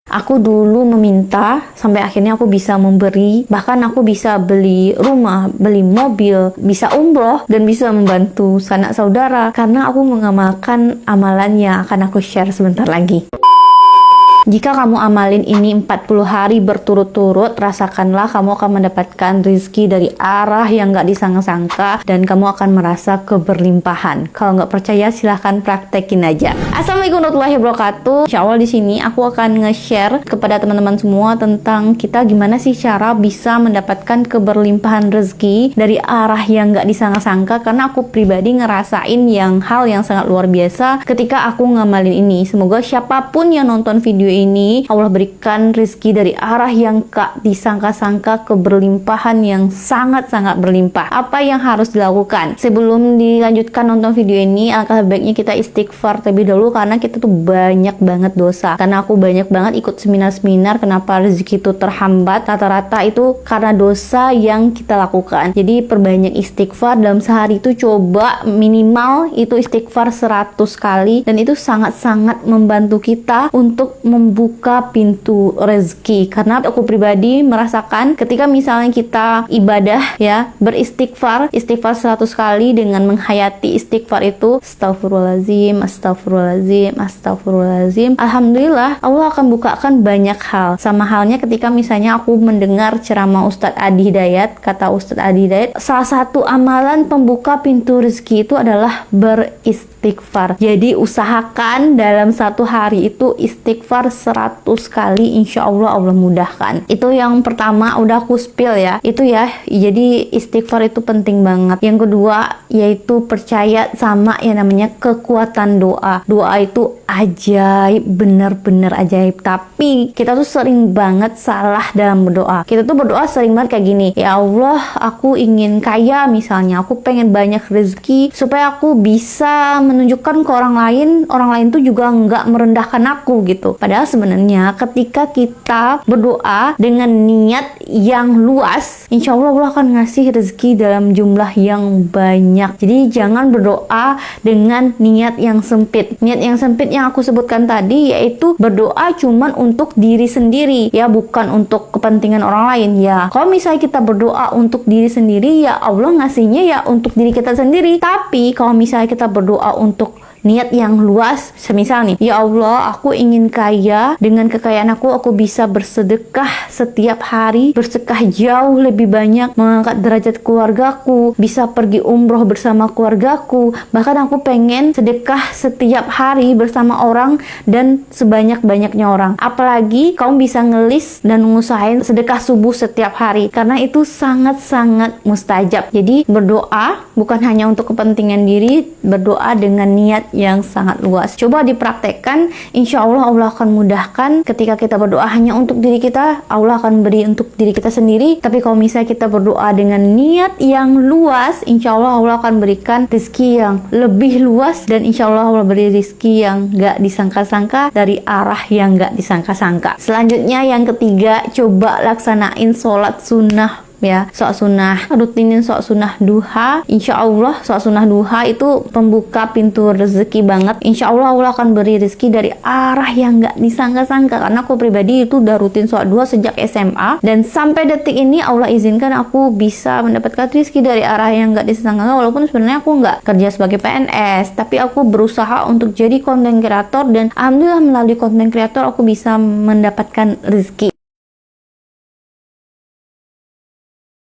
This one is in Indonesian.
Aku dulu meminta sampai akhirnya aku bisa memberi, bahkan aku bisa beli rumah, beli mobil, bisa umroh dan bisa membantu sanak saudara karena aku mengamalkan amalan yang akan aku share sebentar lagi. Jika kamu amalin ini 40 hari berturut-turut, rasakanlah kamu akan mendapatkan rezeki dari arah yang gak disangka-sangka dan kamu akan merasa keberlimpahan. Kalau nggak percaya silahkan praktekin aja. Assalamualaikum warahmatullahi wabarakatuh. Insya Allah di sini aku akan nge-share kepada teman-teman semua tentang kita gimana sih cara bisa mendapatkan keberlimpahan rezeki dari arah yang gak disangka-sangka, karena aku pribadi ngerasain hal yang sangat luar biasa ketika aku ngamalin ini. Semoga siapapun yang nonton video ini Allah berikan rezeki dari arah yang gak disangka-sangka, keberlimpahan yang sangat-sangat berlimpah. Apa yang harus dilakukan? Sebelum dilanjutkan nonton video ini, alangkah baiknya kita istighfar terlebih dahulu karena kita tuh banyak banget dosa. Karena aku banyak banget ikut seminar-seminar kenapa rezeki itu terhambat, rata-rata itu karena dosa yang kita lakukan. Jadi perbanyak istighfar. Dalam sehari itu coba minimal itu istighfar 100 kali, dan itu sangat-sangat membantu kita untuk membuka pintu rezeki. Karena aku pribadi merasakan ketika misalnya kita ibadah ya, beristighfar 100 kali dengan menghayati istighfar itu, astagfirullahaladzim, astagfirullahaladzim, astagfirullahaladzim, alhamdulillah Allah akan bukakan banyak hal. Sama halnya ketika misalnya aku mendengar ceramah Ustadz Adi Hidayat. Kata Ustadz Adi Hidayat, salah satu amalan pembuka pintu rezeki itu adalah beristighfar. Jadi usahakan dalam satu hari itu istighfar 100 kali, insya Allah Allah mudahkan. Itu yang pertama, udah aku spill ya. Itu ya, jadi istighfar itu penting banget. Yang kedua yaitu percaya sama yang namanya kekuatan doa. Doa itu ajaib, bener-bener ajaib. Tapi kita tuh sering banget salah dalam berdoa. Kita tuh berdoa sering banget kayak gini, ya Allah aku ingin kaya misalnya, aku pengen banyak rezeki supaya aku bisa menunjukkan ke orang lain tuh juga nggak merendahkan aku gitu. Padahal sebenarnya ketika kita berdoa dengan niat yang luas, insya Allah Allah akan ngasih rezeki dalam jumlah yang banyak. Jadi jangan berdoa dengan niat yang sempit. Niat yang sempit yang aku sebutkan tadi yaitu berdoa cuman untuk diri sendiri ya, bukan untuk kepentingan orang lain ya. Kalau misalnya kita berdoa untuk diri sendiri, ya Allah ngasihnya ya untuk diri kita sendiri. Tapi kalau misalnya kita berdoa untuk niat yang luas, semisal nih, ya Allah aku ingin kaya, dengan kekayaan aku bisa bersedekah setiap hari, bersedekah jauh lebih banyak, mengangkat derajat keluargaku, bisa pergi umroh bersama keluargaku, bahkan aku pengen sedekah setiap hari bersama orang dan sebanyak-banyaknya orang. Apalagi kamu bisa ngelis dan ngusahain sedekah subuh setiap hari, karena itu sangat-sangat mustajab. Jadi berdoa bukan hanya untuk kepentingan diri, berdoa dengan niat yang sangat luas. Coba dipraktekkan, insya Allah Allah akan mudahkan. Ketika kita berdoa hanya untuk diri kita, Allah akan beri untuk diri kita sendiri. Tapi kalau misalnya kita berdoa dengan niat yang luas, insya Allah Allah akan berikan rezeki yang lebih luas, dan insya Allah Allah beri rezeki yang gak disangka-sangka dari arah yang gak disangka-sangka. Selanjutnya yang ketiga, coba laksanain sholat sunnah ya, sholat sunnah, rutinin sholat sunnah duha. Insya Allah sholat sunnah duha itu pembuka pintu rezeki banget. Insya Allah Allah akan beri rezeki dari arah yang gak disangka-sangka. Karena aku pribadi itu udah rutin sholat duha sejak SMA, dan sampai detik ini Allah izinkan aku bisa mendapatkan rezeki dari arah yang gak disangka-sangka. Walaupun sebenarnya aku gak kerja sebagai PNS, tapi aku berusaha untuk jadi konten kreator, dan alhamdulillah melalui konten kreator aku bisa mendapatkan rezeki.